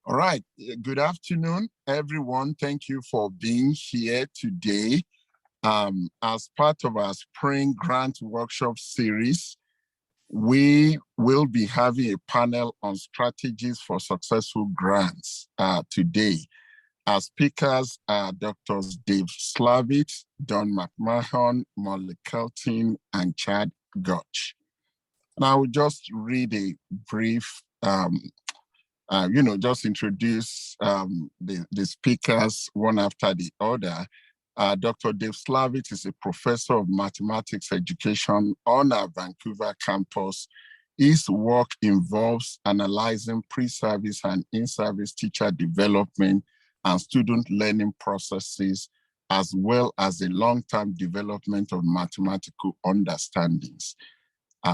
All right. Good afternoon, everyone. Thank you for being here today. As part of our spring grant workshop series, we will be having a panel on strategies for successful grants today. Our speakers are Drs. Dave Slavitz, Don McMahon, Molly Kelton, and Chad Gotch. And I will just read a brief just introduce the speakers one after the other. Dr. Dave Slavitz is a professor of mathematics education on our Vancouver campus. His work involves analyzing pre-service and in-service teacher development and student learning processes, as well as the long-term development of mathematical understandings.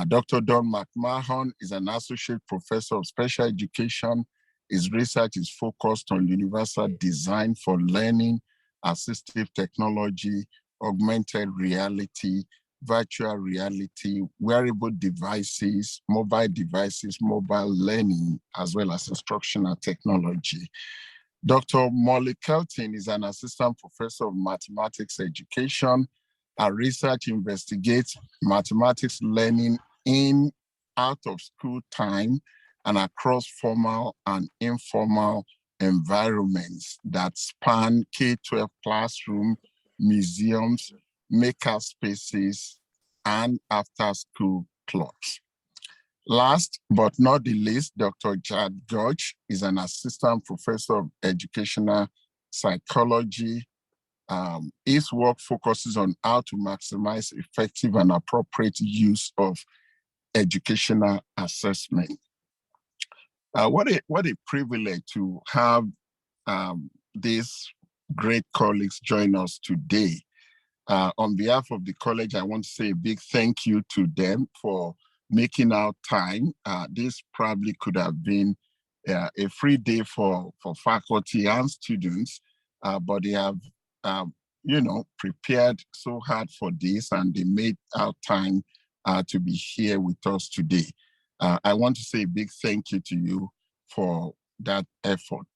Dr. Don McMahon is an associate professor of special education. His research is focused on universal design for learning, assistive technology, augmented reality, virtual reality, wearable devices, mobile learning, as well as instructional technology. Dr. Molly Kelton is an assistant professor of mathematics education. Our research investigates mathematics learning in out-of-school time and across formal and informal environments that span K-12 classroom, museums, maker spaces, and after-school clubs. Last but not the least, Dr. Chad Gotch is an assistant professor of educational psychology. His work focuses on how to maximize effective and appropriate use of educational assessment. What a privilege to have these great colleagues join us today. On behalf of the college, I want to say a big thank you to them for making out time. This probably could have been a free day for faculty and students, but they have prepared so hard for this, and they made out time to be here with us today. I want to say a big thank you to you for that effort.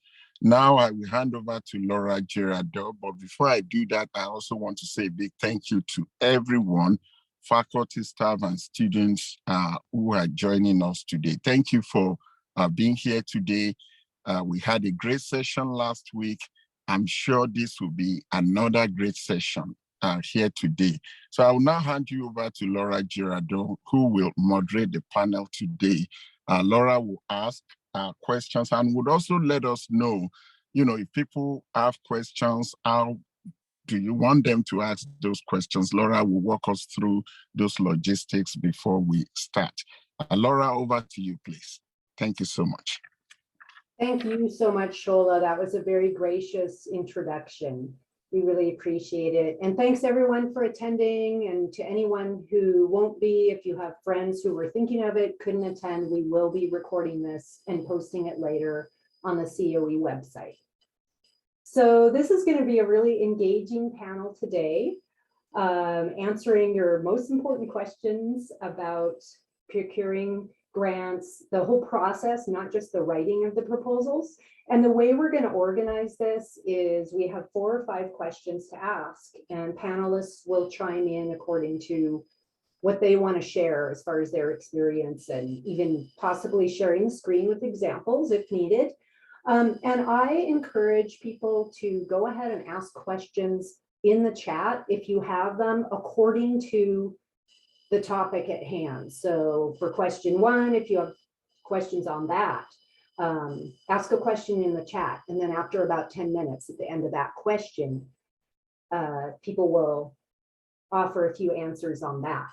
Now I will hand over to Laura Girardeau, but before I do that, I also want to say a big thank you to everyone, faculty, staff, and students who are joining us today. Thank you for being here today. We had a great session last week. I'm sure this will be another great session here today. So I will now hand you over to Laura Girardeau, who will moderate the panel today. Laura will ask questions and would also let us know, if people have questions, how do you want them to ask those questions? Laura will walk us through those logistics before we start. Laura, over to you, please. Thank you so much. Thank you so much, Shola. That was a very gracious introduction. We really appreciate it. And thanks everyone for attending, and to anyone who won't be, if you have friends who were thinking of it, couldn't attend, we will be recording this and posting it later on the COE website. So this is going to be a really engaging panel today, answering your most important questions about procuring grants, the whole process, not just the writing of the proposals. And the way we're going to organize this is we have 4 or 5 questions to ask, and panelists will chime in according to what they want to share as far as their experience, and even possibly sharing the screen with examples if needed. And I encourage people to go ahead and ask questions in the chat if you have them, according to the topic at hand. So for question 1, if you have questions on that, ask a question in the chat, and then after about 10 minutes at the end of that question, people will offer a few answers on that.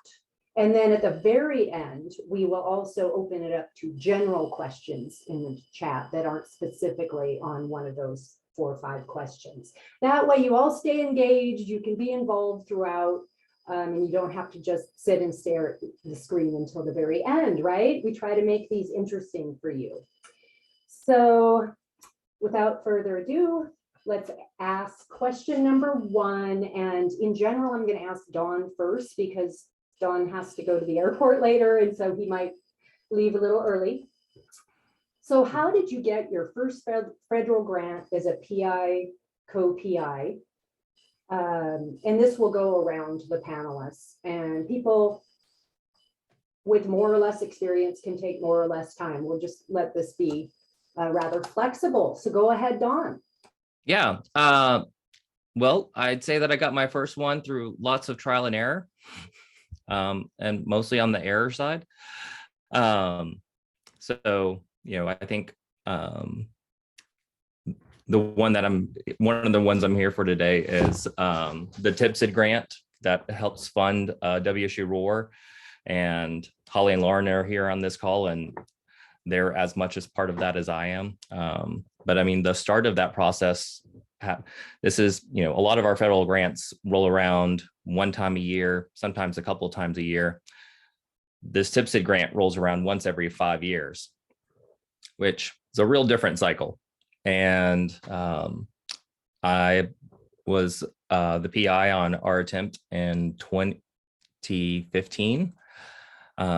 And then at the very end, we will also open it up to general questions in the chat that aren't specifically on one of those 4 or 5 questions. That way you all stay engaged, you can be involved throughout, and you don't have to just sit and stare at the screen until the very end, right? We try to make these interesting for you. So without further ado, let's ask question number 1. And in general, I'm going to ask Don first, because Don has to go to the airport later, and so he might leave a little early. So how did you get your first federal grant as a PI, co-PI? And this will go around the panelists, and people with more or less experience can take more or less time. We'll just let this be rather flexible. So go ahead, Dawn. Yeah. Well, I'd say that I got my first one through lots of trial and error, and mostly on the error side. So, I think one of the ones I'm here for today is the TIPSID grant that helps fund WSU ROAR, and Holly and Lauren are here on this call, and they're as much as part of that as I am. But I mean, the start of that process, this is, a lot of our federal grants roll around one time a year, sometimes a couple of times a year. This TIPSID grant rolls around once every 5 years, which is a real different cycle. And I was the PI on our attempt in 2015.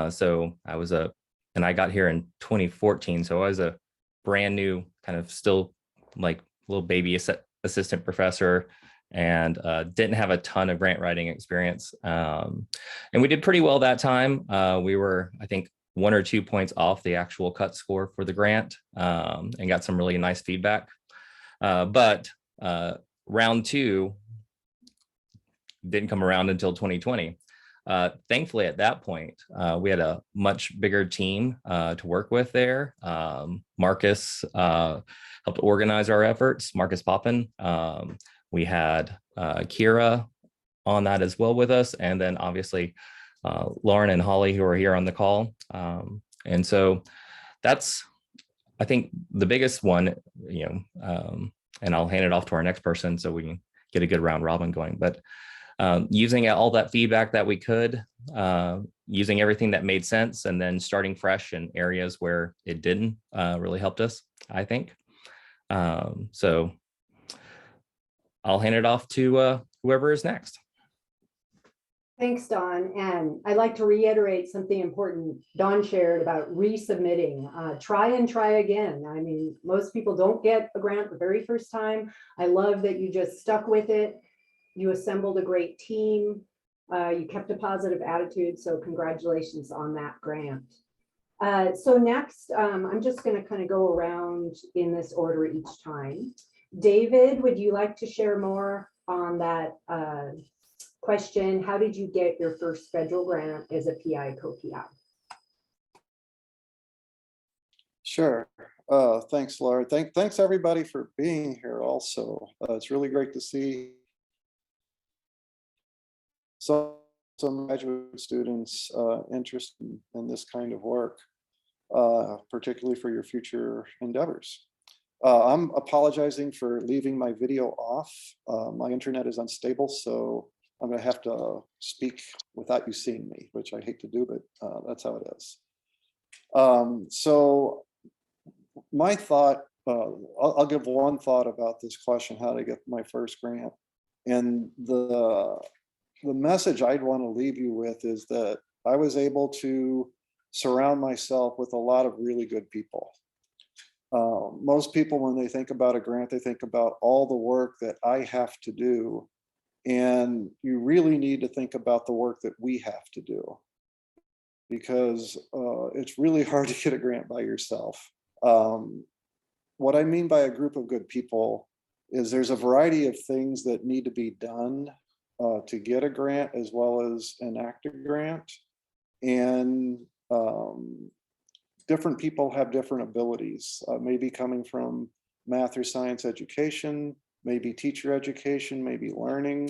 So and I got here in 2014. So I was a brand new, kind of still like little baby assistant professor, and didn't have a ton of grant writing experience. And we did pretty well that time. We were, I think, 1 or 2 points off the actual cut score for the grant, and got some really nice feedback. But round 2 didn't come around until 2020. Thankfully, at that point, we had a much bigger team to work with there. Marcus helped organize our efforts, Marcus Poppin. We had Kira on that as well with us, and then obviously Lauren and Holly, who are here on the call. And so that's, I think, the biggest one, and I'll hand it off to our next person so we can get a good round robin going. But using all that feedback that we could, using everything that made sense, and then starting fresh in areas where it didn't, really helped us, I think. So I'll hand it off to whoever is next. Thanks, Dawn. And I'd like to reiterate something important Dawn shared about resubmitting. Try and try again. I mean, most people don't get a grant the very first time. I love that you just stuck with it. You assembled a great team. You kept a positive attitude. So congratulations on that grant. So next, I'm just going to kind of go around in this order each time. David, would you like to share more on that question? How did you get your first federal grant as a PI, co-PI? Sure. Thanks, Laura. Thanks everybody for being here also. It's really great to see some graduate students interested in this kind of work, particularly for your future endeavors. I'm apologizing for leaving my video off. My internet is unstable, so I'm going to have to speak without you seeing me, which I hate to do, but that's how it is. So my thought, I'll give one thought about this question, how to get my first grant. And the message I'd want to leave you with is that I was able to surround myself with a lot of really good people. Most people, when they think about a grant, they think about all the work that I have to do. And you really need to think about the work that we have to do, because it's really hard to get a grant by yourself. What I mean by a group of good people is there's a variety of things that need to be done to get a grant as well as enact a grant. And different people have different abilities, maybe coming from math or science education, maybe teacher education, maybe learning,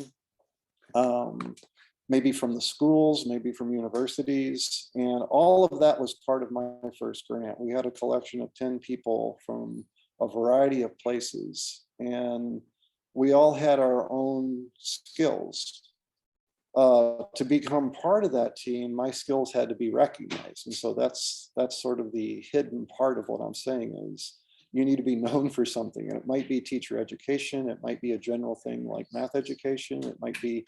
maybe from the schools, maybe from universities. And all of that was part of my first grant. We had a collection of 10 people from a variety of places, and we all had our own skills. To become part of that team, my skills had to be recognized. And so that's sort of the hidden part of what I'm saying is you need to be known for something. And it might be teacher education. It might be a general thing like math education. It might be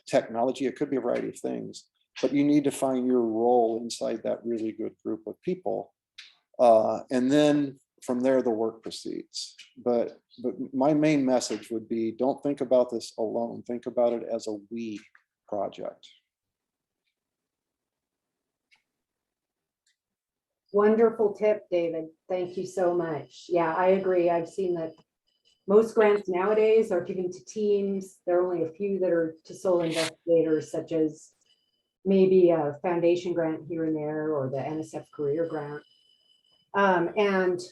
technology. It could be a variety of things. But you need to find your role inside that really good group of people. And then from there, the work proceeds. But my main message would be, don't think about this alone. Think about it as a we project. Wonderful tip, David. Thank you so much. Yeah, I agree. I've seen that most grants nowadays are given to teams. There are only a few that are to sole investigators, such as maybe a foundation grant here and there, or the NSF career grant. And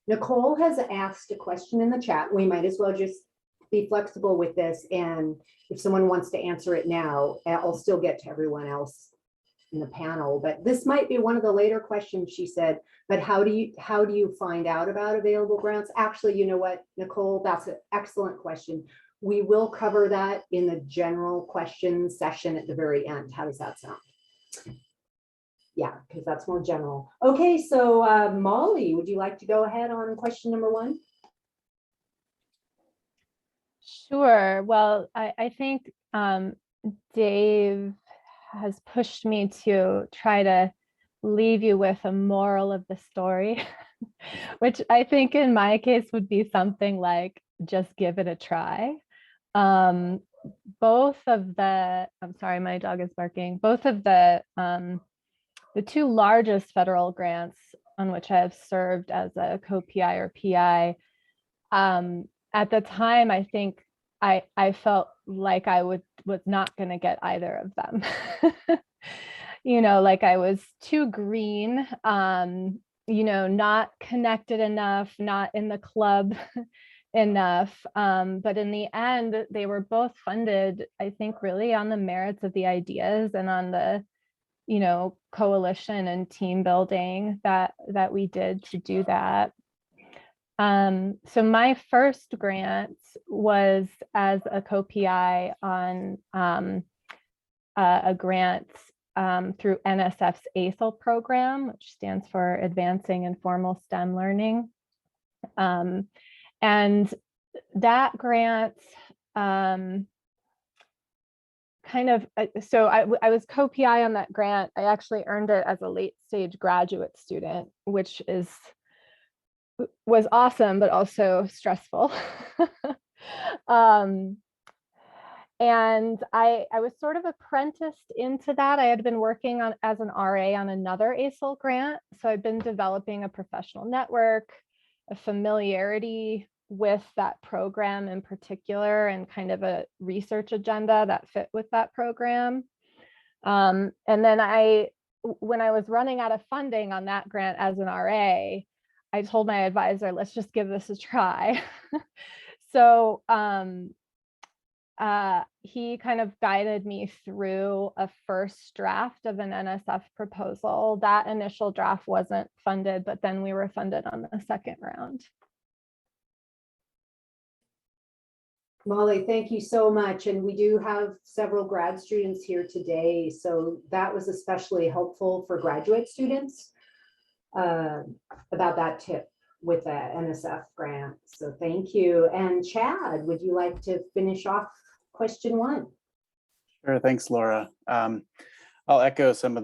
Nicole has asked a question in the chat. We might as well just be flexible with this. And if someone wants to answer it now, I'll still get to everyone else in the panel. But this might be one of the later questions. She said, but how do you find out about available grants? Actually, you know what, Nicole, that's an excellent question. We will cover that in the general questions session at the very end. How does that sound? Yeah, because that's more general. Okay, so Molly, would you like to go ahead on question number 1? Sure. Well, I think Dave has pushed me to try to leave you with a moral of the story, which I think in my case would be something like, just give it a try. Both of the, I'm sorry, my dog is barking. Both of the 2 largest federal grants on which I have served as a co-PI or PI, at the time, I think I felt like I was not going to get either of them. You know, like I was too green, you know, not connected enough, not in the club enough. But in the end, they were both funded, I think, really on the merits of the ideas and on the, you know, coalition and team building that we did to do that. So my first grant was as a co-PI on a grant through NSF's ASIL program, which stands for Advancing Informal STEM Learning. And that grant so I was co-PI on that grant. I actually earned it as a late stage graduate student, which was awesome, but also stressful. And I was sort of apprenticed into that. I had been working on as an RA on another ASIL grant. So I'd been developing a professional network, a familiarity with that program in particular, and kind of a research agenda that fit with that program. And then when I was running out of funding on that grant as an RA, I told my advisor, let's just give this a try. So he kind of guided me through a first draft of an NSF proposal. That initial draft wasn't funded, but then we were funded on the second round. Molly, thank you so much. And we do have several grad students here today. So that was especially helpful for graduate students about that tip with the NSF grant. So thank you. And Chad, would you like to finish off question 1? Sure, thanks, Laura. I'll echo some of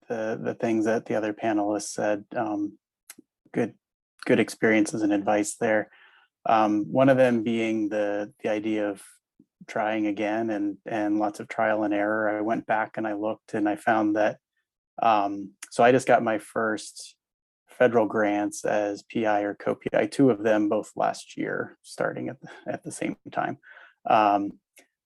the things that the other panelists said. Good experiences and advice there. One of them being the idea of trying again and lots of trial and error. I went back and I looked and I found that, so I just got my first federal grants as PI or co-PI, 2 of them both last year, starting at the same time.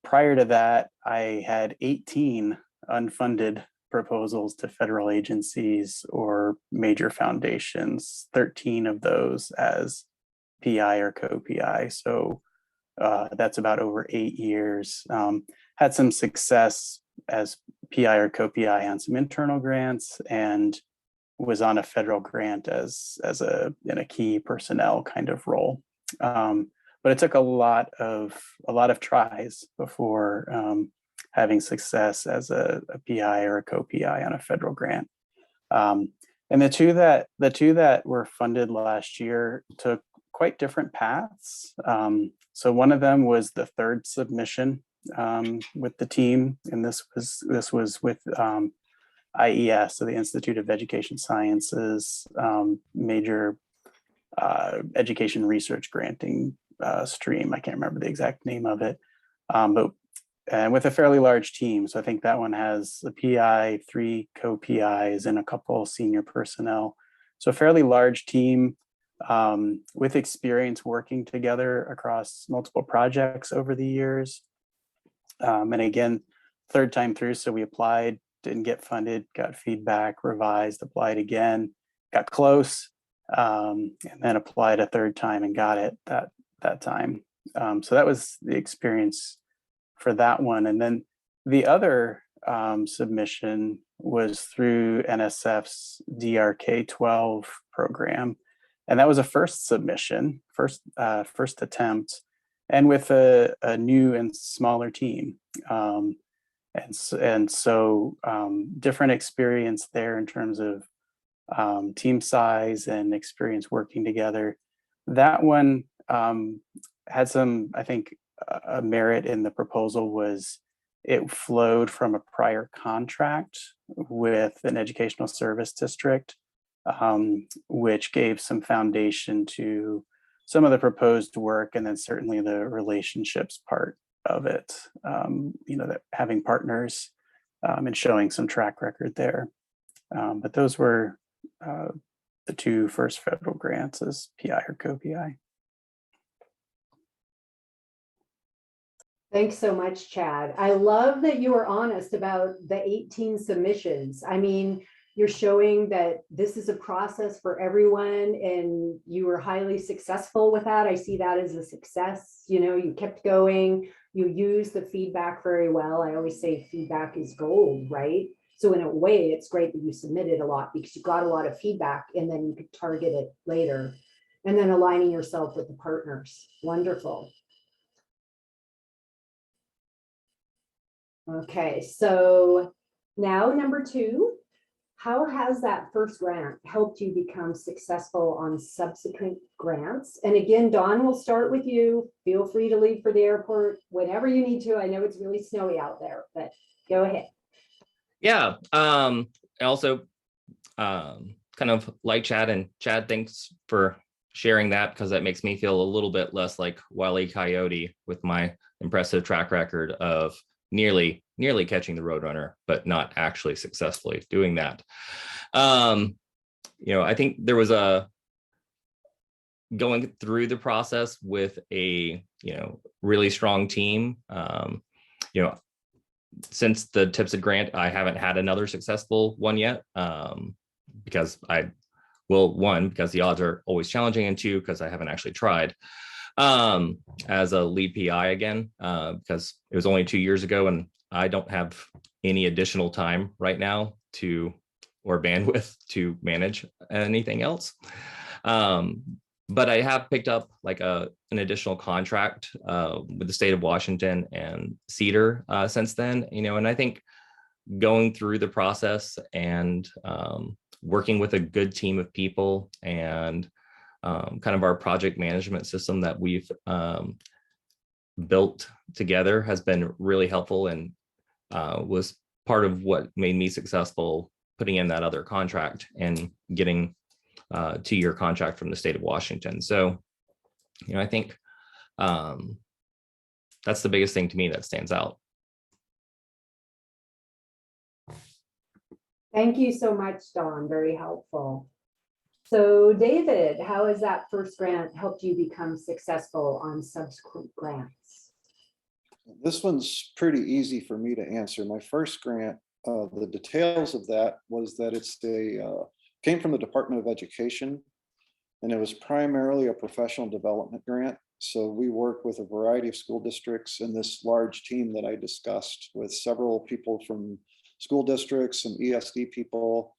Prior to that, I had 18 unfunded proposals to federal agencies or major foundations, 13 of those as PI or co-PI. So that's about over 8 years. Had some success as PI or co-PI on some internal grants, and was on a federal grant as in a key personnel kind of role. But it took a lot of tries before having success as a PI or a co-PI on a federal grant. And the two that were funded last year took quite different paths. So one of them was the third submission with the team, and this was with IES, so the Institute of Education Sciences, major education research granting stream. I can't remember the exact name of it, but with a fairly large team. So I think that one has a PI, 3 co-PIs, and a couple senior personnel. So a fairly large team with experience working together across multiple projects over the years. And again, third time through, so we applied, didn't get funded, got feedback, revised, applied again, got close, and then applied a third time and got it that time. So that was the experience for that one. And then the other submission was through NSF's DRK-12 program. And that was a first submission, first attempt, and with a new and smaller team. And so different experience there in terms of team size and experience working together. That one had some, I think, a merit in the proposal was it flowed from a prior contract with an educational service district, which gave some foundation to some of the proposed work, and then certainly the relationships part of it, that having partners and showing some track record there. But those were the 2 first federal grants as PI or co-PI. Thanks so much, Chad. I love that you were honest about the 18 submissions. I mean, you're showing that this is a process for everyone, and you were highly successful with that. I see that as a success. You kept going, you used the feedback very well. I always say feedback is gold, right? So in a way, it's great that you submitted a lot because you got a lot of feedback, and then you could target it later. And then aligning yourself with the partners. Wonderful. Okay, so now number 2, how has that first grant helped you become successful on subsequent grants? And again, Dawn, we'll start with you. Feel free to leave for the airport whenever you need to. I know it's really snowy out there, but go ahead. Yeah. I also kind of like Chad, and Chad, thanks for sharing that, because that makes me feel a little bit less like Wile E. Coyote with my impressive track record of nearly catching the Roadrunner, but not actually successfully doing that. I think there was going through the process with a really strong team. Since the TIPSID grant, I haven't had another successful one yet, because because the odds are always challenging, and 2, because I haven't actually tried as a lead PI again, because it was only 2 years ago, and I don't have any additional time right now or bandwidth to manage anything else. But I have picked up like an additional contract with the state of Washington and Cedar since then, and I think going through the process and working with a good team of people and kind of our project management system that we've built together has been really helpful, and was part of what made me successful putting in that other contract and getting a 2-year contract from the state of Washington. So, I think that's the biggest thing to me that stands out. Thank you so much, Dawn. Very helpful. So David, how has that first grant helped you become successful on subsequent grants? This one's pretty easy for me to answer. My first grant, the details of that was that came from the Department of Education, and it was primarily a professional development grant. So we work with a variety of school districts in this large team that I discussed, with several people from school districts, some ESD people,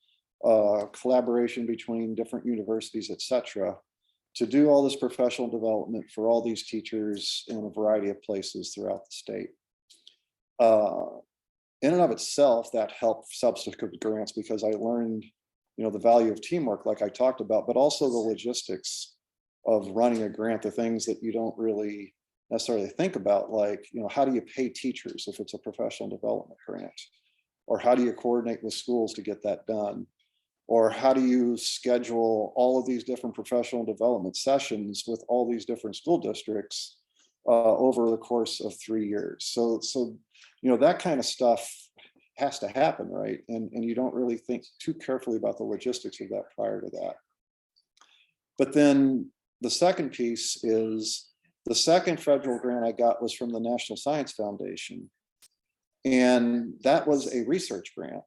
collaboration between different universities, etc., to do all this professional development for all these teachers in a variety of places throughout the state. In and of itself, that helped subsequent grants because I learned, the value of teamwork, like I talked about, but also the logistics of running a grant, the things that you don't really necessarily think about, like, how do you pay teachers if it's a professional development grant? Or how do you coordinate with schools to get that done? Or how do you schedule all of these different professional development sessions with all these different school districts over the course of 3 years? So that kind of stuff has to happen, right? And you don't really think too carefully about the logistics of that prior to that. But then the second piece is the second federal grant I got was from the National Science Foundation. And that was a research grant.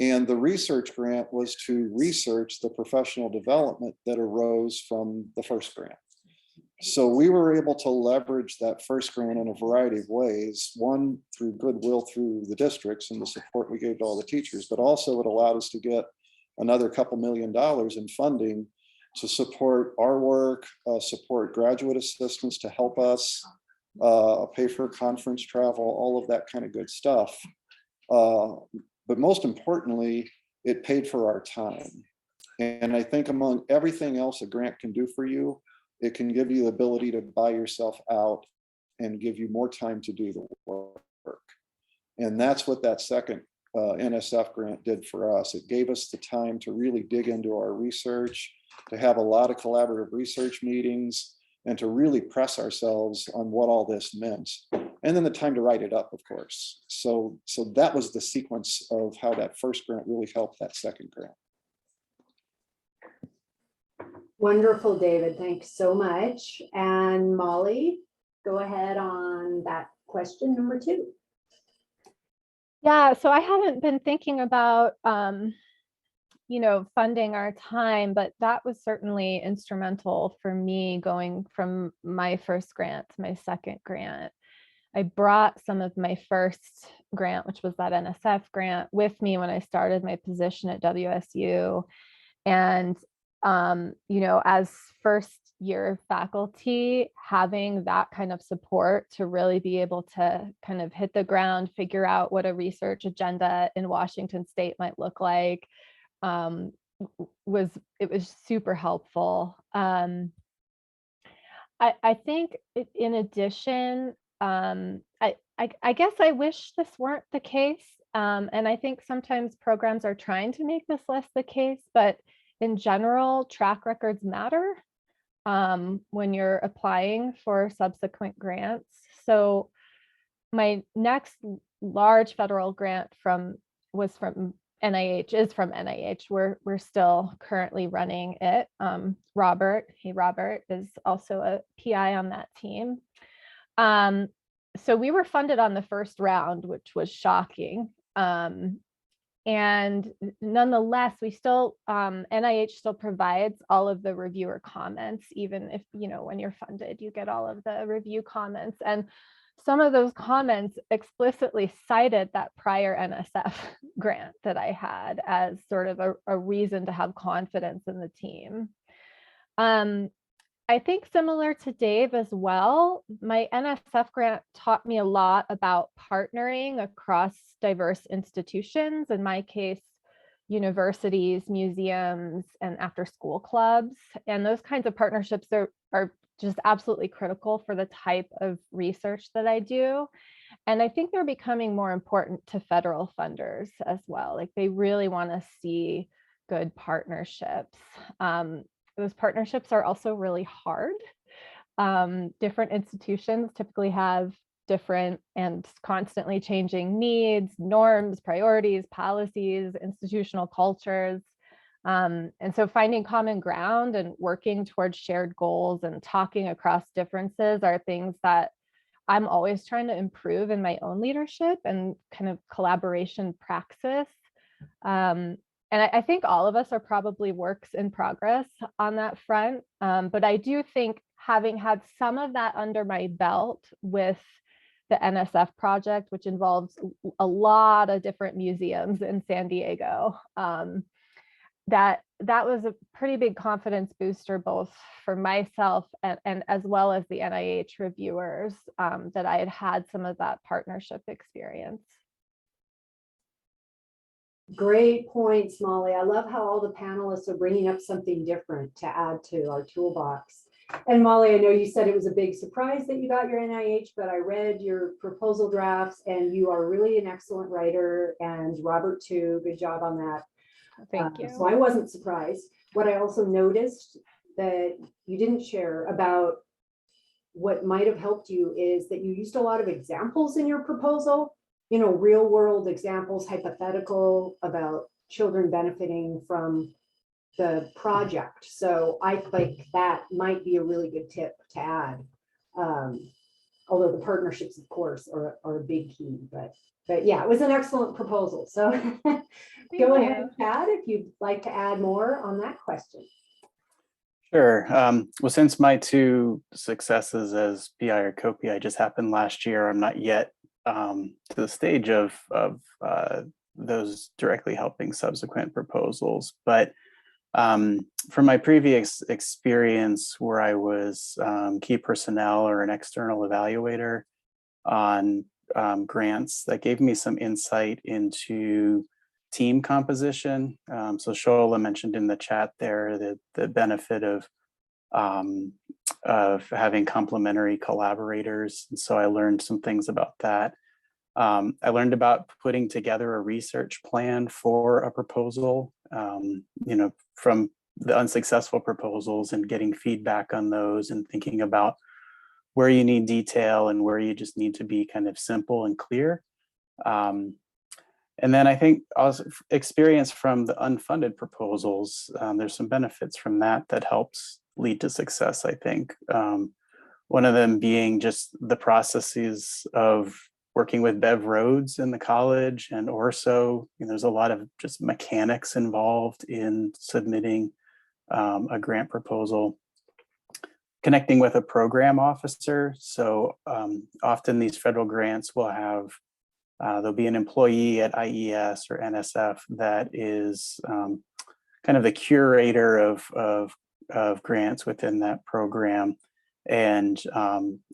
And the research grant was to research the professional development that arose from the first grant. So we were able to leverage that first grant in a variety of ways. One, through goodwill through the districts and the support we gave to all the teachers, but also it allowed us to get another couple $1 million in funding to support our work, support graduate assistants to help us, pay for conference travel, all of that kind of good stuff. But most importantly, it paid for our time. And I think among everything else a grant can do for you, it can give you the ability to buy yourself out and give you more time to do the work. And that's what that second NSF grant did for us. It gave us the time to really dig into our research, to have a lot of collaborative research meetings, and to really press ourselves on what all this meant. And then the time to write it up, of course. So that was the sequence of how that first grant really helped that second grant. Wonderful, David. Thanks so much. And Molly, go ahead on that question number 2. Yeah, so I haven't been thinking about, funding our time, but that was certainly instrumental for me going from my first grant to my second grant. I brought some of my first grant, which was that NSF grant, with me when I started my position at WSU. And, as first year faculty, having that kind of support to really be able to kind of hit the ground, figure out what a research agenda in Washington State might look like, was super helpful. I think in addition, I guess I wish this weren't the case. And I think sometimes programs are trying to make this less the case, but in general, track records matter when you're applying for subsequent grants. So my next large federal grant was from NIH, is from NIH. We're still currently running it. Robert is also a PI on that team. So we were funded on the first round, which was shocking. And nonetheless, we still, NIH still provides all of the reviewer comments, even if, when you're funded, you get all of the review comments. And some of those comments explicitly cited that prior NSF grant that I had as sort of a reason to have confidence in the team. I think similar to Dave as well, my NSF grant taught me a lot about partnering across diverse institutions, in my case, universities, museums, and after-school clubs. And those kinds of partnerships are just absolutely critical for the type of research that I do. And I think they're becoming more important to federal funders as well. Like, they really want to see good partnerships. Those partnerships are also really hard. Different institutions typically have different and constantly changing needs, norms, priorities, policies, institutional cultures. And so finding common ground and working towards shared goals and talking across differences are things that I'm always trying to improve in my own leadership and kind of collaboration praxis. And I think all of us are probably works in progress on that front. But I do think, having had some of that under my belt with the NSF project, which involves a lot of different museums in San Diego, that was a pretty big confidence booster, both for myself and as well as the NIH reviewers, that I had some of that partnership experience. Great points, Molly. I love how all the panelists are bringing up something different to add to our toolbox. And Molly, I know you said it was a big surprise that you got your NIH, but I read your proposal drafts and you are really an excellent writer, and Robert too. Good job on that. Thank you. So I wasn't surprised. What I also noticed that you didn't share about what might have helped you is that you used a lot of examples in your proposal, you know, real world examples, hypothetical, about children benefiting from the project. So I think that might be a really good tip to add. Although the partnerships, of course, are a big key, but yeah, it was an excellent proposal. So go ahead, Chad, if you'd like to add more on that question. Sure. Well, since my two successes as PI or co-PI just happened last year, I'm not yet to the stage of those directly helping subsequent proposals. But from my previous experience where I was key personnel or an external evaluator on grants, that gave me some insight into team composition. So Shola mentioned in the chat there the benefit of having complementary collaborators. And so I learned some things about that. I learned about putting together a research plan for a proposal, you know, from the unsuccessful proposals and getting feedback on those and thinking about where you need detail and where you just need to be kind of simple and clear. And then I think also experience from the unfunded proposals, there's some benefits from that helps lead to success, I think. One of them being just the processes of working with Bev Rhodes in the college and Orso. You know, there's a lot of just mechanics involved in submitting a grant proposal. Connecting with a program officer. So often these federal grants will have there'll be an employee at IES or NSF that is kind of the curator of grants within that program. And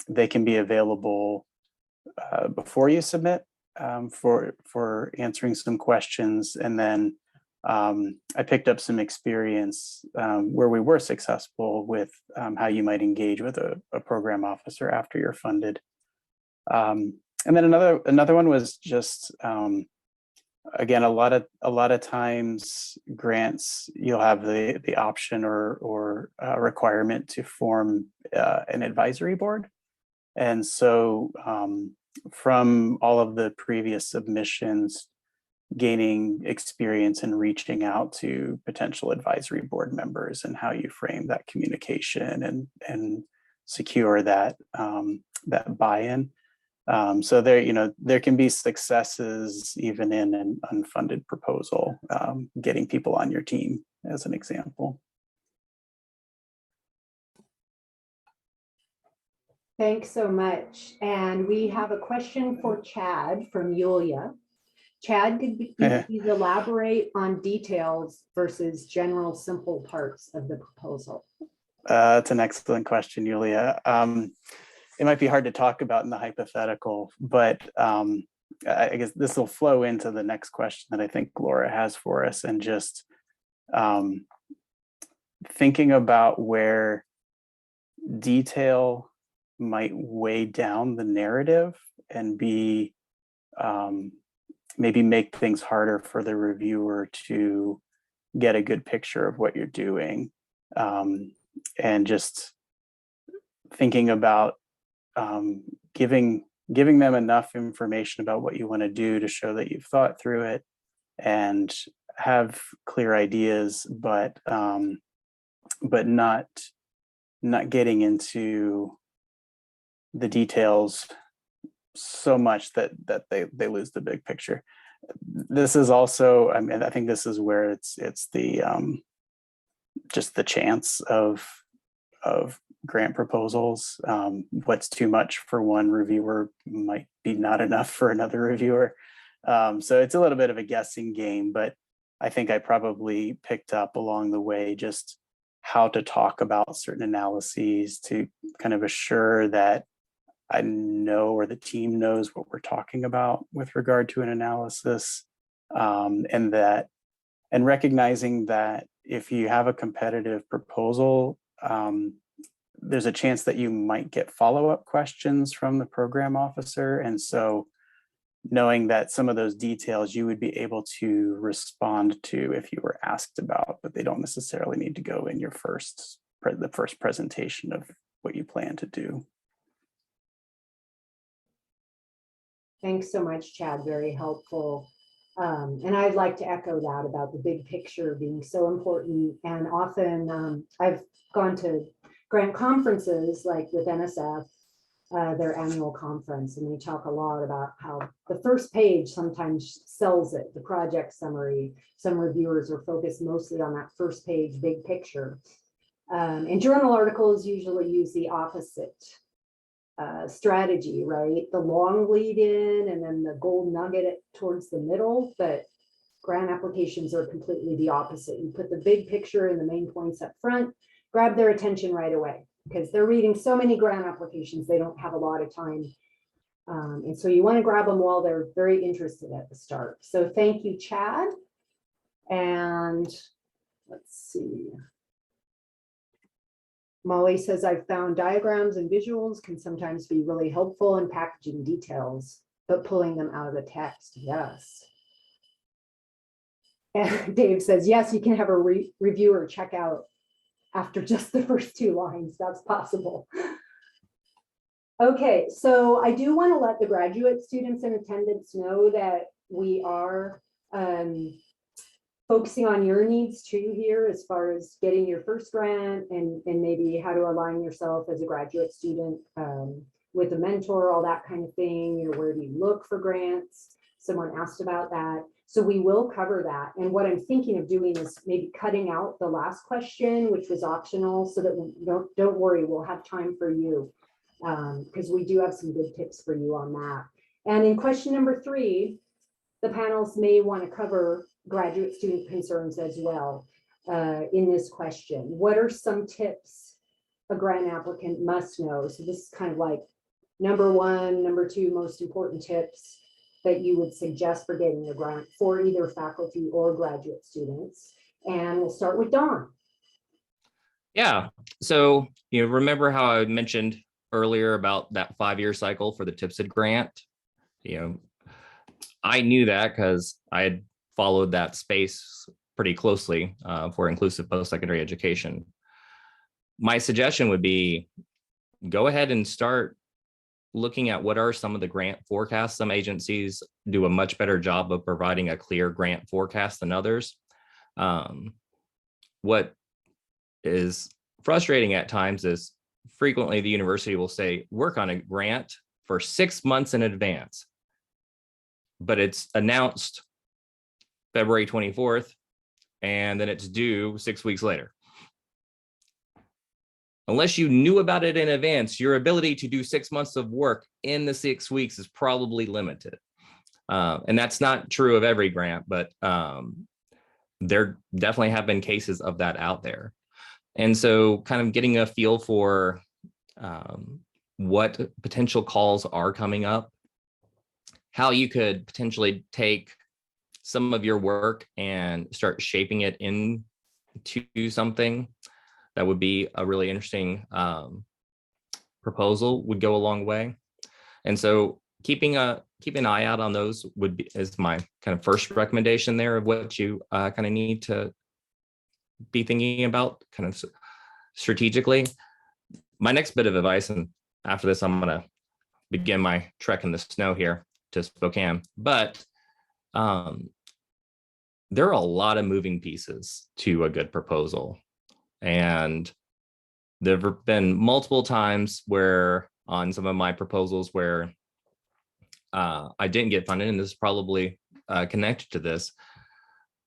they can be available before you submit for answering some questions. And then I picked up some experience where we were successful with how you might engage with a program officer after you're funded. And then another one was just again, a lot of times grants you'll have the option or requirement to form an advisory board, and so from all of the previous submissions, gaining experience in reaching out to potential advisory board members and how you frame that communication and secure that that buy-in. So there can be successes even in an unfunded proposal, getting people on your team as an example. Thanks so much. And we have a question for Chad from Yulia. Chad, could you please elaborate on details versus general simple parts of the proposal? That's an excellent question, Yulia. It might be hard to talk about in the hypothetical, but I guess this will flow into the next question that I think Laura has for us, and just thinking about where detail might weigh down the narrative and be maybe make things harder for the reviewer to get a good picture of what you're doing, and just thinking about giving them enough information about what you want to do to show that you've thought through it and have clear ideas, but not getting into the details so much that they lose the big picture. This is also, I mean, I think this is where it's the just the chance of grant proposals. What's too much for one reviewer might be not enough for another reviewer. So it's a little bit of a guessing game, but I think I probably picked up along the way just how to talk about certain analyses to kind of assure that I know, or the team knows, what we're talking about with regard to an analysis, and recognizing that if you have a competitive proposal, there's a chance that you might get follow-up questions from the program officer. And so knowing that some of those details you would be able to respond to if you were asked about, but they don't necessarily need to go in your the first presentation of what you plan to do. Thanks so much, Chad. Very helpful. And I'd like to echo that about the big picture being so important. And often I've gone to grant conferences like with NSF, their annual conference, and they talk a lot about how the first page sometimes sells it, the project summary. Some reviewers are focused mostly on that first page, big picture. And journal articles usually use the opposite strategy, right? The long lead in and then the gold nugget towards the middle, but grant applications are completely the opposite. You put the big picture and the main points up front, grab their attention right away because they're reading so many grant applications, they don't have a lot of time. And so you want to grab them while they're very interested at the start. So thank you, Chad. And let's see. Molly says, I've found diagrams and visuals can sometimes be really helpful in packaging details, but pulling them out of the text, yes. And Dave says, yes, you can have a reviewer check out after just the first 2 lines. That's possible. Okay, so I do want to let the graduate students in attendance know that we are focusing on your needs too here as far as getting your first grant and maybe how to align yourself as a graduate student with a mentor, all that kind of thing. Or where do you look for grants? Someone asked about that. So we will cover that. And what I'm thinking of doing is maybe cutting out the last question, which was optional, so that we don't worry, we'll have time for you because we do have some good tips for you on that. And in question number 3, the panels may want to cover graduate student concerns as well in this question. What are some tips a grant applicant must know? So this is kind of like number 1, number 2 most important tips that you would suggest for getting a grant for either faculty or graduate students. And we'll start with Don. Yeah, so remember how I mentioned earlier about that 5-year cycle for the TIPSID grant? I knew that because I had followed that space pretty closely for inclusive post-secondary education. My suggestion would be go ahead and start looking at what are some of the grant forecasts. Some agencies do a much better job of providing a clear grant forecast than others. What is frustrating at times is frequently the university will say, work on a grant for 6 months in advance, but it's announced February 24th, and then it's due 6 weeks later. Unless you knew about it in advance, your ability to do 6 months of work in the 6 weeks is probably limited. And that's not true of every grant, but there definitely have been cases of that out there. And so kind of getting a feel for what potential calls are coming up, how you could potentially take some of your work and start shaping it into something that would be a really interesting proposal would go a long way. And so keep an eye out on those is my kind of first recommendation there of what you kind of need to be thinking about kind of strategically. My next bit of advice, and after this, I'm going to begin my trek in the snow here to Spokane, but there are a lot of moving pieces to a good proposal. And there have been multiple times where on some of my proposals where I didn't get funded, and this is probably connected to this.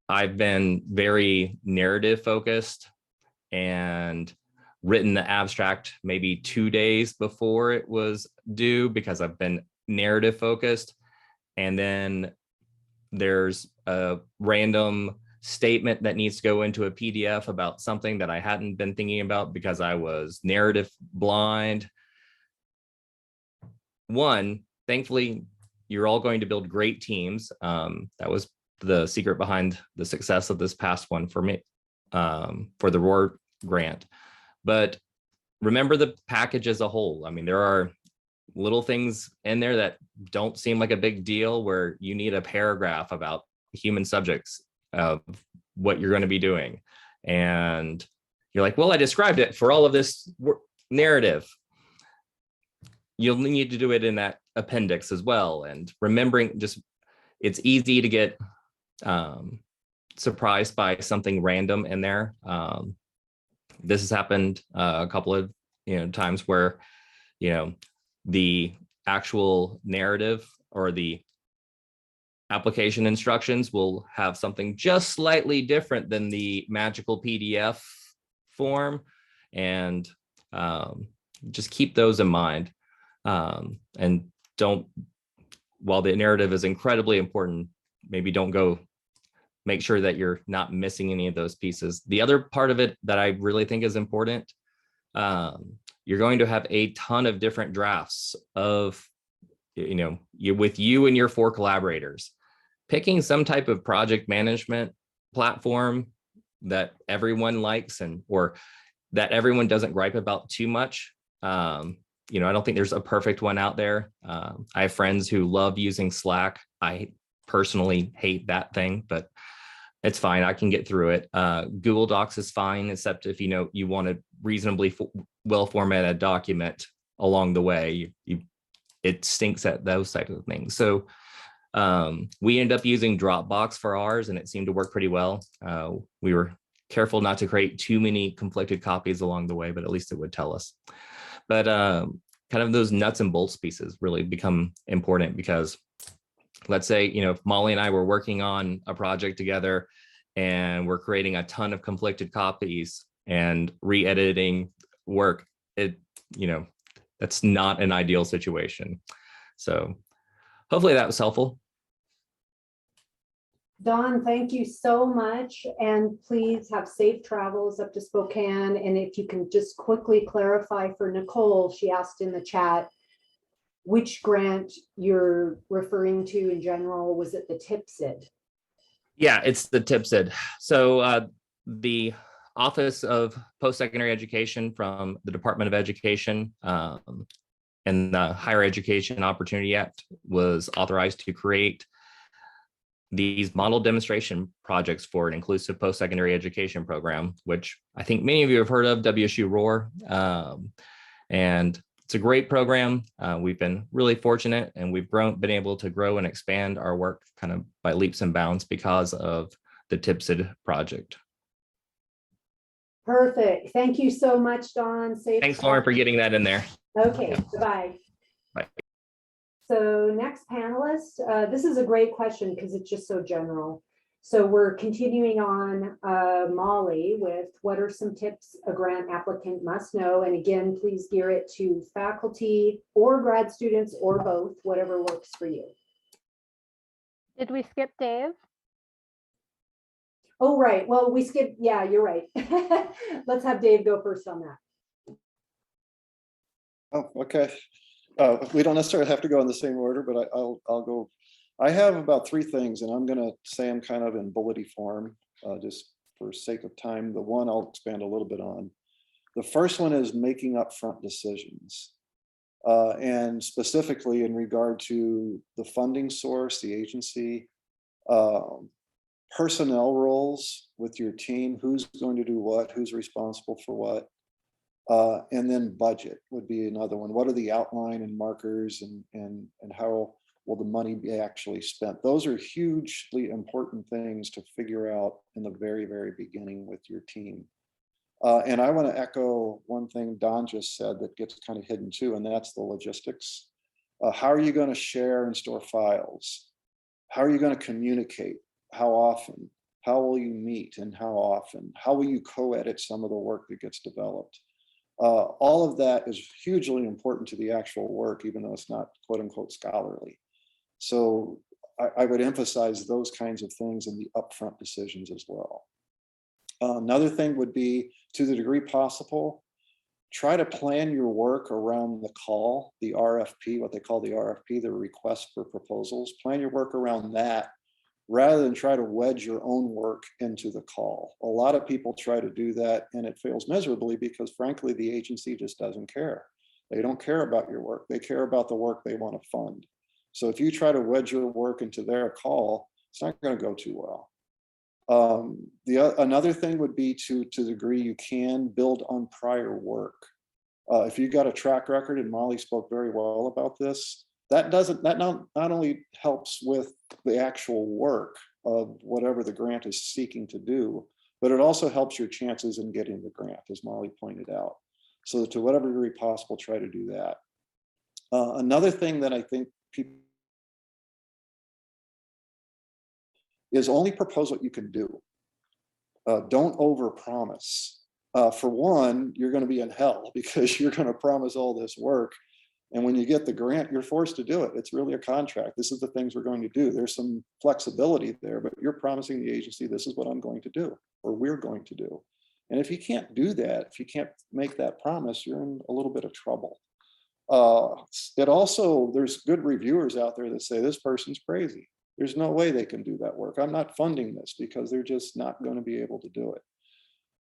I've been very narrative focused and written the abstract maybe 2 days before it was due because I've been narrative focused. And then there's a random statement that needs to go into a PDF about something that I hadn't been thinking about because I was narrative blind. One, thankfully, you're all going to build great teams. That was the secret behind the success of this past one for me, for the ROAR grant. But remember the package as a whole. I mean, there are little things in there that don't seem like a big deal where you need a paragraph about human subjects of what you're going to be doing. And you're like, well, I described it for all of this narrative. You'll need to do it in that appendix as well. And remembering, just, it's easy to get surprised by something random in there. This has happened a couple of times where the actual narrative or the application instructions will have something just slightly different than the magical PDF form, and just keep those in mind. And don't, while the narrative is incredibly important, maybe don't go, make sure that you're not missing any of those pieces. The other part of it that I really think is important, you're going to have a ton of different drafts of, with you and your 4 collaborators. Picking some type of project management platform that everyone likes or that everyone doesn't gripe about too much. I don't think there's a perfect one out there. I have friends who love using Slack. I personally hate that thing, but it's fine. I can get through it. Google Docs is fine, except if you want to reasonably well formatted document along the way. It stinks at those types of things. So we ended up using Dropbox for ours, and it seemed to work pretty well. We were careful not to create too many conflicted copies along the way, but at least it would tell us. But kind of those nuts and bolts pieces really become important, because let's say, if Molly and I were working on a project together and we're creating a ton of conflicted copies and re-editing work, that's not an ideal situation. So hopefully that was helpful. Dawn, thank you so much. And please have safe travels up to Spokane. And if you can just quickly clarify for Nicole, she asked in the chat, which grant you're referring to in general. Was it the TIPSID? Yeah, it's the TIPSID. So the Office of Post-Secondary Education from the Department of Education and the Higher Education Opportunity Act was authorized to create these model demonstration projects for an inclusive post-secondary education program, which I think many of you have heard of, WSU ROAR. And it's a great program. We've been really fortunate, and we've been able to grow and expand our work kind of by leaps and bounds because of the TIPSID project. Perfect. Thank you so much, Dawn. Thanks, Lauren, for getting that in there. Okay, Yeah. bye. Bye. So next panelist, this is a great question because it's just so general. So we're continuing on Molly with what are some tips a grant applicant must know? And again, please gear it to faculty or grad students or both, whatever works for you. Did we skip Dave? Oh, right. Well, we skipped. Yeah, you're right. Let's have Dave go first on that. Oh, okay. We don't necessarily have to go in the same order, but I'll go. I have about 3 things, and I'm going to say them kind of in bullety form, just for sake of time. The one I'll expand a little bit on. The first one is making upfront decisions, and specifically in regard to the funding source, the agency, personnel roles with your team, who's going to do what, who's responsible for what. And then budget would be another one. What are the outline and markers, and how will the money be actually spent? Those are hugely important things to figure out in the very, very beginning with your team. And I want to echo one thing Don just said that gets kind of hidden too, and that's the logistics. How are you going to share and store files? How are you going to communicate? How often? How will you meet and how often? How will you co-edit some of the work that gets developed? All of that is hugely important to the actual work, even though it's not quote unquote scholarly. So I would emphasize those kinds of things in the upfront decisions as well. Another thing would be, to the degree possible, try to plan your work around the call, the RFP, what they call the RFP, the request for proposals. Plan your work around that rather than try to wedge your own work into the call. A lot of people try to do that and it fails miserably because frankly, the agency just doesn't care. They don't care about your work. They care about the work they want to fund. So if you try to wedge your work into their call, it's not going to go too well. Another thing would be to the degree you can build on prior work. If you've got a track record, and Molly spoke very well about this, that not only helps with the actual work of whatever the grant is seeking to do, but it also helps your chances in getting the grant, as Molly pointed out. So to whatever degree possible, try to do that. Another thing that I think people is only propose what you can do. Don't overpromise. For one, you're going to be in hell because you're going to promise all this work. And when you get the grant, you're forced to do it. It's really a contract. This is the things we're going to do. There's some flexibility there, but you're promising the agency, this is what I'm going to do, or we're going to do. And if you can't do that, if you can't make that promise, you're in a little bit of trouble. There's good reviewers out there that say this person's crazy. There's no way they can do that work. I'm not funding this because they're just not going to be able to do it.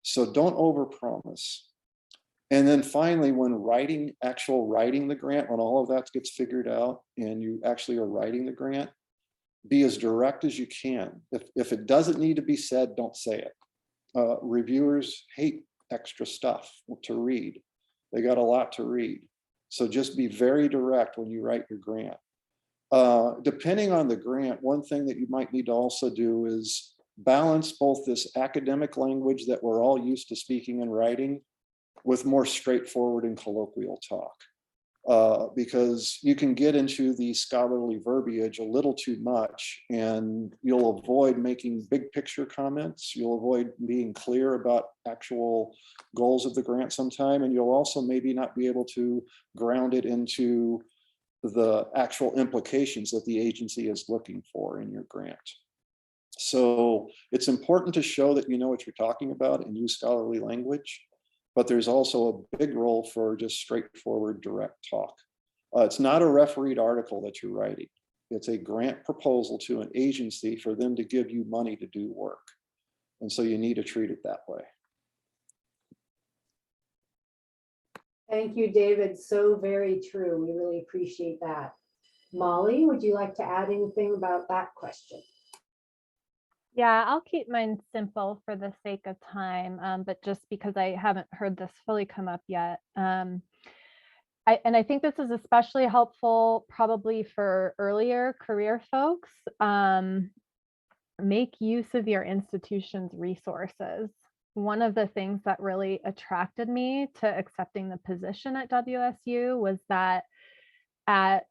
So don't overpromise. And then finally, when writing the grant, when all of that gets figured out and you actually are writing the grant, be as direct as you can. If it doesn't need to be said, don't say it. Reviewers hate extra stuff to read. They got a lot to read. So just be very direct when you write your grant. Depending on the grant, one thing that you might need to also do is balance both this academic language that we're all used to speaking and writing with more straightforward and colloquial talk. Because you can get into the scholarly verbiage a little too much and you'll avoid making big picture comments. You'll avoid being clear about actual goals of the grant sometime. And you'll also maybe not be able to ground it into the actual implications that the agency is looking for in your grant. So it's important to show that you know what you're talking about and use scholarly language, but there's also a big role for just straightforward, direct talk. It's not a refereed article that you're writing. It's a grant proposal to an agency for them to give you money to do work. And so you need to treat it that way. Thank you, David. So very true. We really appreciate that. Molly, would you like to add anything about that question? Yeah, I'll keep mine simple for the sake of time, but just because I haven't heard this fully come up yet. I think this is especially helpful probably for earlier career folks. Make use of your institution's resources. One of the things that really attracted me to accepting the position at WSU was that at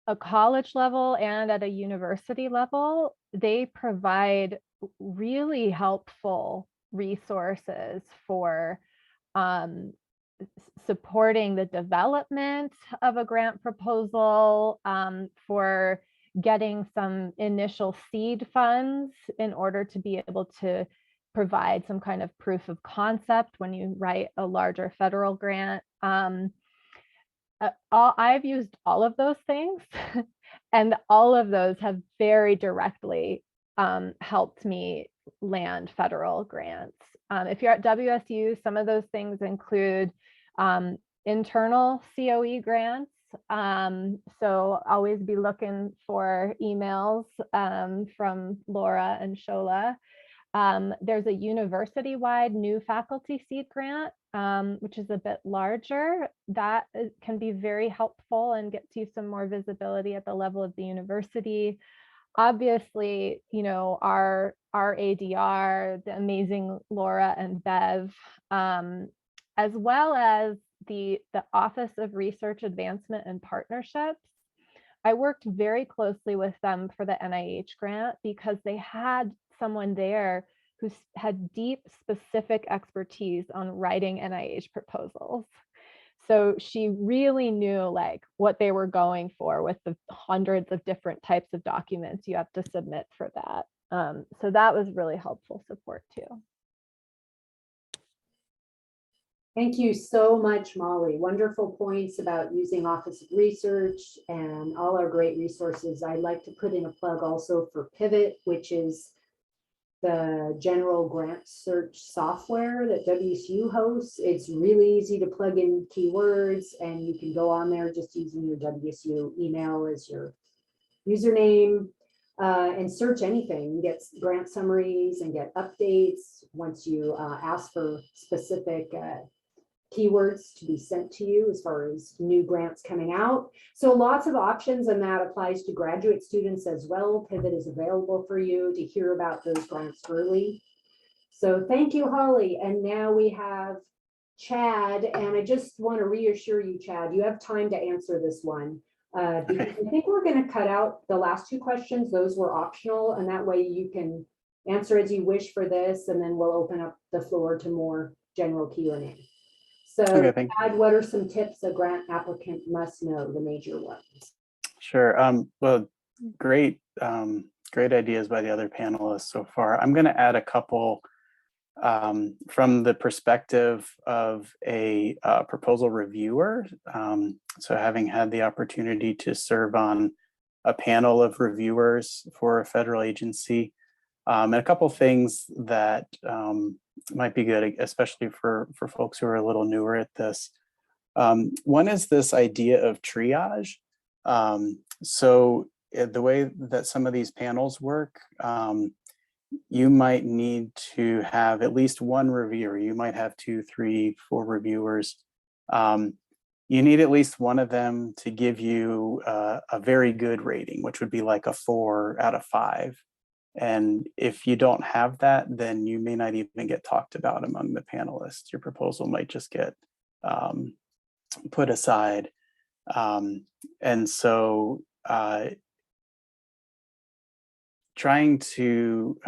a college level and at a university level, they provide really helpful resources for supporting the development of a grant proposal, for getting some initial seed funds in order to be able to provide some kind of proof of concept when you write a larger federal grant. I've used all of those things and all of those have very directly helped me land federal grants. If you're at WSU, some of those things include internal COE grants. So always be looking for emails from Laura and Shola. There's a university-wide new faculty seed grant, which is a bit larger. That can be very helpful and gets you some more visibility at the level of the university. Obviously, you know, our ADR, the amazing Laura and Bev, as well as the Office of Research Advancement and Partnerships. I worked very closely with them for the NIH grant because they had someone there who had deep specific expertise on writing NIH proposals. So she really knew like what they were going for with the hundreds of different types of documents you have to submit for that. So that was really helpful support too. Thank you so much, Molly. Wonderful points about using Office of Research and all our great resources. I'd like to put in a plug also for Pivot, which is the general grant search software that WSU hosts. It's really easy to plug in keywords, and you can go on there just using your WSU email as your username and search anything. You get grant summaries and get updates once you ask for specific keywords to be sent to you as far as new grants coming out. So lots of options, and that applies to graduate students as well. Pivot is available for you to hear about those grants early. So thank you, Holly. And now we have Chad, and I just want to reassure you, Chad, you have time to answer this one. Because I think we're going to cut out the last two questions. Those were optional, and that way you can answer as you wish for this, and then we'll open up the floor to more general Q&A. So, Okay, Chad, what are some tips a grant applicant must know, the major ones? Sure. Well, great ideas by the other panelists so far. I'm going to add a couple from the perspective of a proposal reviewer. So having had the opportunity to serve on a panel of reviewers for a federal agency, and a couple things that might be good, especially for folks who are a little newer at this. One is this idea of triage. So the way that some of these panels work, you might need to have at least one reviewer. You might have 2, 3, 4 reviewers. You need at least one of them to give you a very good rating, which would be like a 4 out of 5. And if you don't have that, then you may not even get talked about among the panelists. Your proposal might just get put aside. And so trying to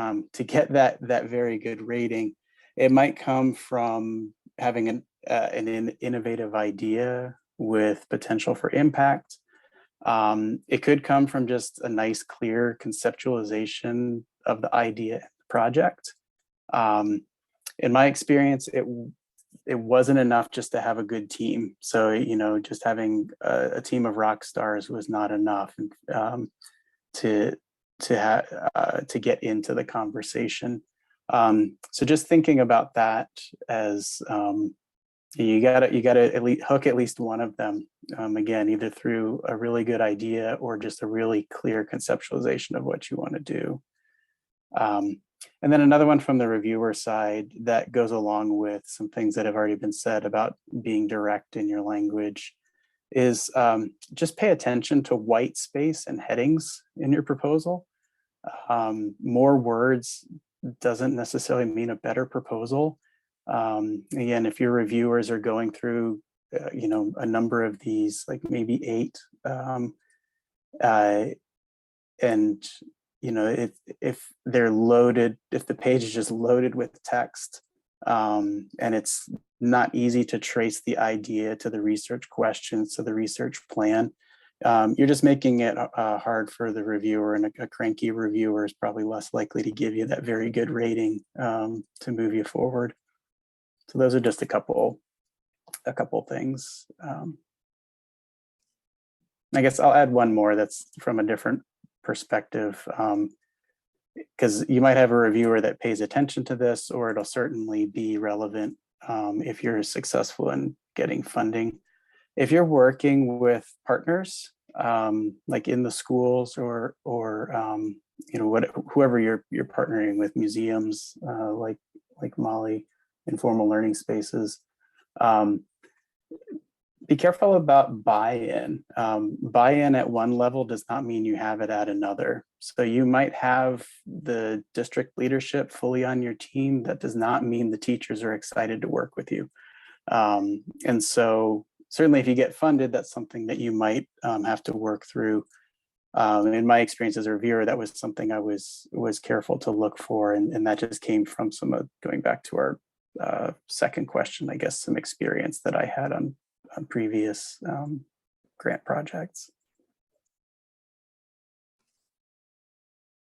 get that very good rating, it might come from having an innovative idea with potential for impact. It could come from just a nice, clear conceptualization of the idea and the project. In my experience, it wasn't enough just to have a good team. So, you know, just having a team of rock stars was not enough to get into the conversation. So just thinking about that as you gotta at least hook at least one of them, again, either through a really good idea or just a really clear conceptualization of what you want to do. And then another one from the reviewer side that goes along with some things that have already been said about being direct in your language is just pay attention to white space and headings in your proposal. More words doesn't necessarily mean a better proposal. Again, if your reviewers are going through, you know, a number of these, like maybe 8, and you know, if they're loaded, if the page is just loaded with text, and it's not easy to trace the idea to the research questions, to the research plan, you're just making it hard for the reviewer, and a cranky reviewer is probably less likely to give you that very good rating to move you forward. So those are just a couple things. I guess I'll add one more that's from a different perspective, because you might have a reviewer that pays attention to this, or it'll certainly be relevant if you're successful in getting funding. If you're working with partners, like in the schools or you know, whoever you're partnering with, museums, like Molly, informal learning spaces, be careful about buy-in. Buy-in at one level does not mean you have it at another. So you might have the district leadership fully on your team. That does not mean the teachers are excited to work with you. And so certainly if you get funded, that's something that you might have to work through. In my experience as a reviewer, that was something I was careful to look for. And that just came from some going back to our second question, I guess, some experience that I had on previous grant projects.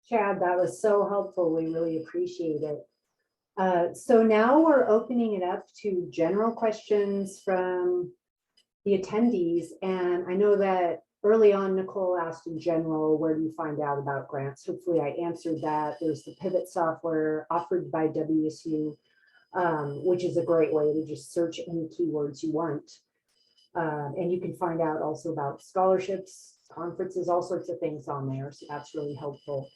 Chad, that was so helpful. We really appreciate it. So now we're opening it up to general questions from the attendees. And I know that early on, Nicole asked in general, where do you find out about grants? Hopefully I answered that. There's the Pivot software offered by WSU, which is a great way to just search any keywords you want. And you can find out also about scholarships, conferences, all sorts of things on there. So that's really helpful.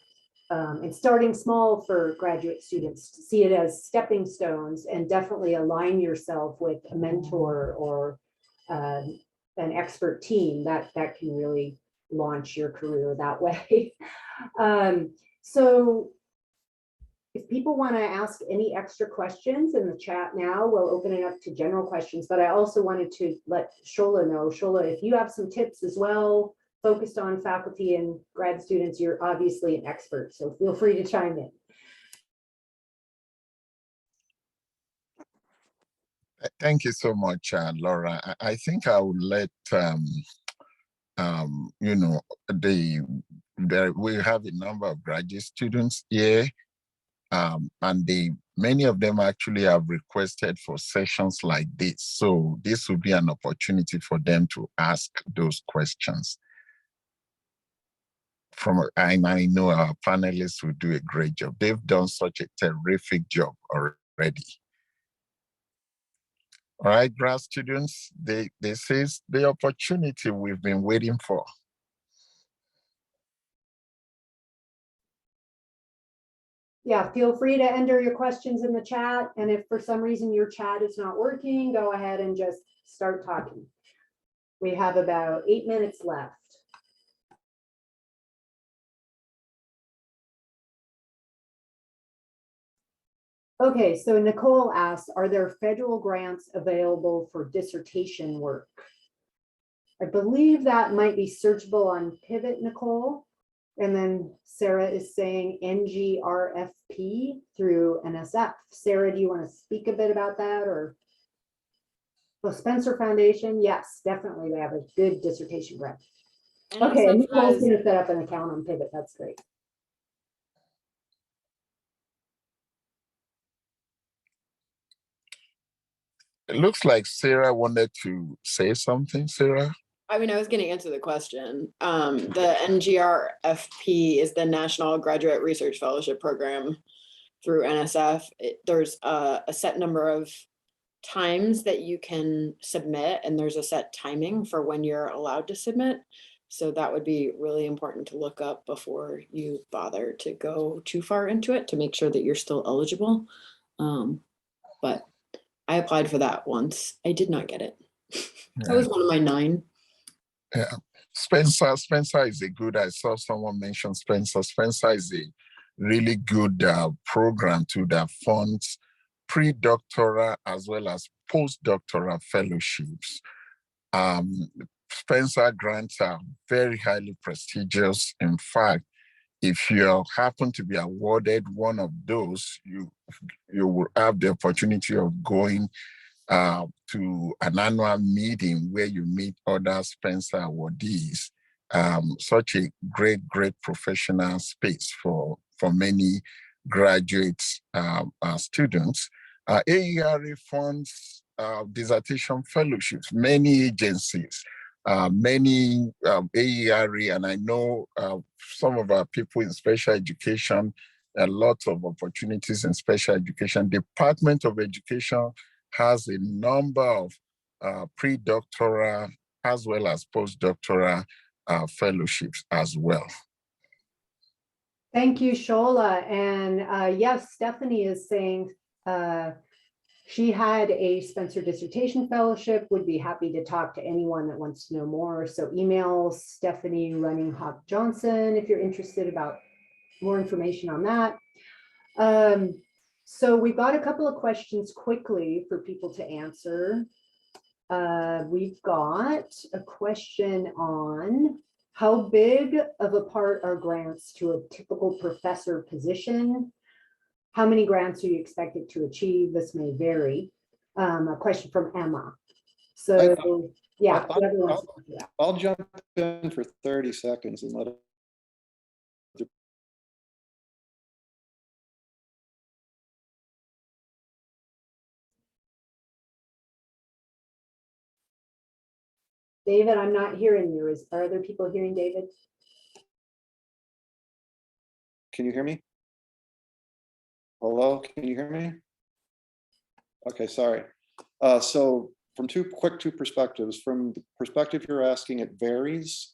And starting small for graduate students, to see it as stepping stones, and definitely align yourself with a mentor or an expert team that can really launch your career that way. So if people want to ask any extra questions in the chat now, we'll open it up to general questions. But I also wanted to let Shola know. Shola, if you have some tips as well, focused on faculty and grad students, you're obviously an expert, so feel free to chime in. Thank you so much, Laura. I think I would let you know, we have a number of graduate students here, and many of them actually have requested for sessions like this. So this will be an opportunity for them to ask those questions. And I know our panelists will do a great job. They've done such a terrific job already. All right, grad students, this is the opportunity we've been waiting for. Yeah, feel free to enter your questions in the chat. And if for some reason your chat is not working, go ahead and just start talking. We have about 8 minutes left. Okay, so Nicole asks, are there federal grants available for dissertation work? I believe that might be searchable on Pivot, Nicole. And then Sarah is saying Ngrfp through NSF. Sarah, do you want to speak a bit about that? Or the Spencer Foundation? Yes, definitely. They have a good dissertation grant. Okay, NSF Nicole's has- going to set up an account on Pivot. That's great. It looks like Sarah wanted to say something, Sarah. I mean, I was going to answer the question. The Ngrfp is the National Graduate Research Fellowship Program through NSF. There's a set number of times that you can submit, and there's a set timing for when you're allowed to submit. So that would be really important to look up before you bother to go too far into it to make sure that you're still eligible. But I applied for that once. I did not get it. That was one of my 9. Yeah. Spencer is a good, I saw someone mention Spencer. Spencer is a really good program to that funds pre-doctoral as well as postdoctoral fellowships. Spencer grants are very highly prestigious. In fact, if you happen to be awarded one of those, you will have the opportunity of going to an annual meeting where you meet other Spencer awardees. Such a great professional space for many graduate students. AERA funds dissertation fellowships, many agencies, many AERA, and I know some of our people in special education, a lot of opportunities in special education. Department of Education has a number of pre-doctoral as well as postdoctoral fellowships as well. Thank you, Shola. And yes, Stephanie is saying she had a Spencer Dissertation Fellowship, would be happy to talk to anyone that wants to know more. So email Stephanie Runninghawk Johnson if you're interested about more information on that. So we got a couple of questions quickly for people to answer. We've got a question on how big of a part are grants to a typical professor position? How many grants are you expected to achieve? This may vary. A question from Emma. So yeah, I'll jump in for 30 seconds and let David, I'm not hearing you. Are other people hearing David? Can you hear me? Hello, can you hear me? Okay, sorry. So from two perspectives. From the perspective you're asking, it varies.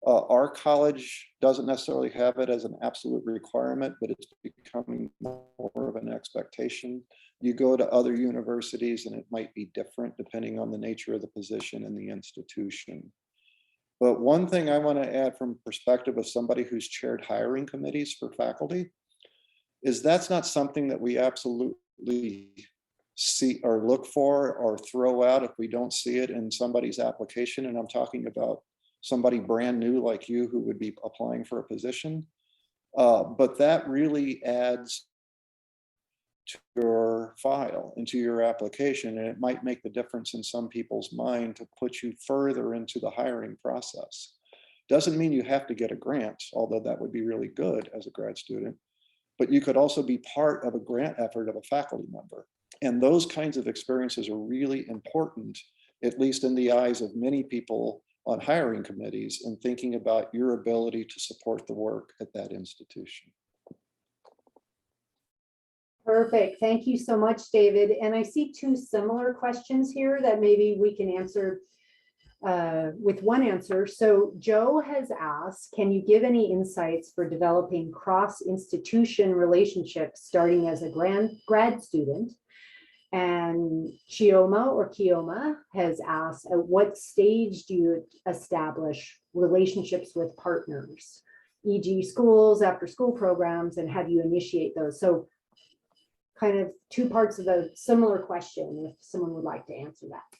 Our college doesn't necessarily have it as an absolute requirement, but it's becoming more of an expectation. You go to other universities and it might be different depending on the nature of the position and the institution. But one thing I want to add from perspective of somebody who's chaired hiring committees for faculty is that's not something that we absolutely see or look for or throw out if we don't see it in somebody's application. And I'm talking about somebody brand new like you who would be applying for a position. But that really adds to your file and to your application, and it might make the difference in some people's mind to put you further into the hiring process. Doesn't mean you have to get a grant, although that would be really good as a grad student, but you could also be part of a grant effort of a faculty member. And those kinds of experiences are really important, at least in the eyes of many people on hiring committees, and thinking about your ability to support the work at that institution. Perfect. Thank you so much, David. And I see two similar questions here that maybe we can answer with one answer. So Joe has asked, can you give any insights for developing cross-institution relationships starting as a grad student? And Kioma has asked, at what stage do you establish relationships with partners, e.g. schools, after school programs, and how do you initiate those? So kind of two parts of a similar question, if someone would like to answer that.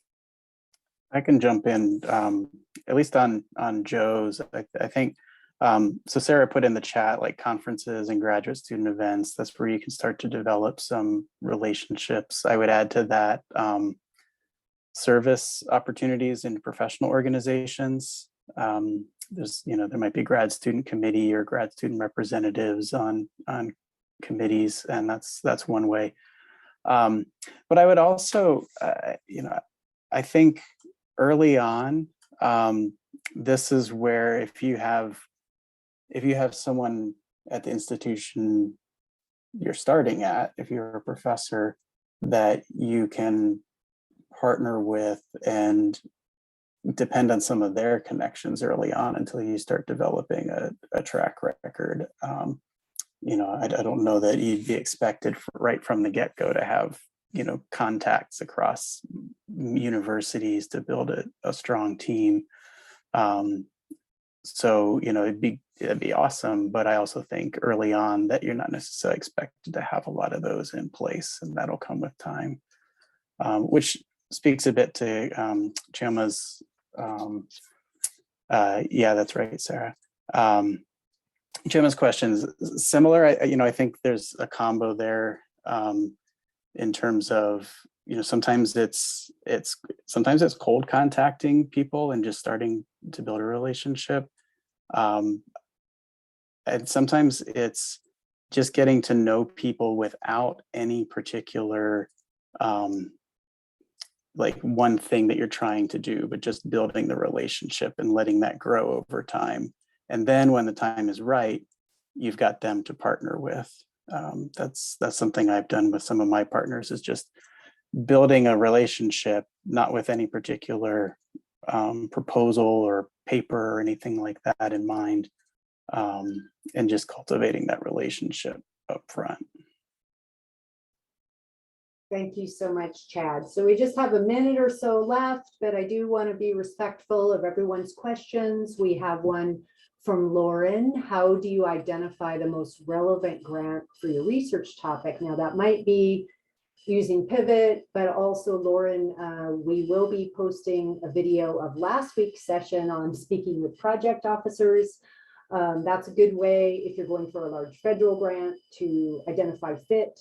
I can jump in, at least on Joe's. I think, so Sarah put in the chat, like conferences and graduate student events, that's where you can start to develop some relationships. I would add to that service opportunities in professional organizations. There's, there might be grad student committee or grad student representatives on committees, and that's one way. But I would also, I think early on, this is where if you have someone at the institution you're starting at, if you're a professor, that you can partner with and depend on some of their connections early on until you start developing a track record. I don't know that you'd be expected right from the get-go to have, contacts across universities to build a strong team. So, it'd be awesome, but I also think early on that you're not necessarily expected to have a lot of those in place, and that'll come with time, which speaks a bit to Chiama's, yeah, that's right, Sarah. Chiama's questions similar. I think there's a combo there in terms of, sometimes it's cold contacting people and just starting to build a relationship. And sometimes it's just getting to know people without any particular like one thing that you're trying to do, but just building the relationship and letting that grow over time. And then when the time is right, you've got them to partner with. That's something I've done with some of my partners, is just building a relationship, not with any particular proposal or paper or anything like that in mind, and just cultivating that relationship up front. Thank you so much, Chad. So we just have a minute or so left, but I do want to be respectful of everyone's questions. We have one from Lauren. How do you identify the most relevant grant for your research topic? Now that might be using Pivot, but also Lauren, we will be posting a video of last week's session on speaking with project officers. That's a good way if you're going for a large federal grant to identify fit.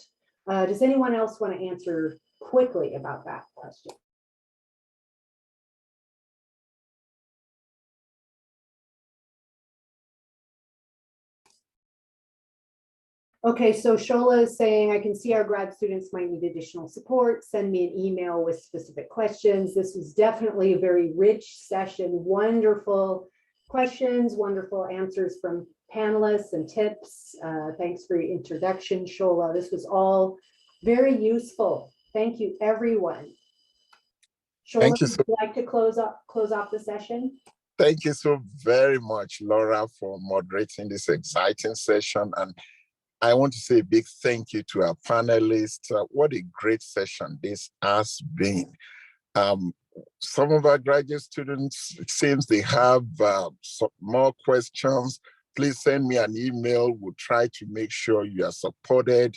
Does anyone else want to answer quickly about that question? Okay, so Shola is saying, I can see our grad students might need additional support. Send me an email with specific questions. This was definitely a very rich session. Wonderful questions, wonderful answers from panelists and tips. Thanks for your introduction, Shola. This was all very useful. Thank you, everyone. Shola, Thank you would you like to close off the session? Thank you so very much, Laura, for moderating this exciting session. And I want to say a big thank you to our panelists. What a great session this has been. Some of our graduate students, it seems they have some more questions. Please send me an email. We'll try to make sure you are supported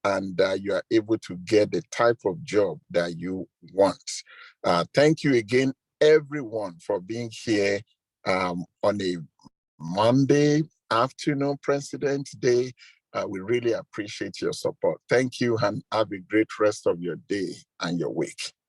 and you are able to get the type of job that you want. Thank you again, everyone, for being here on a Monday afternoon, President's Day. We really appreciate your support. Thank you and have a great rest of your day and your week.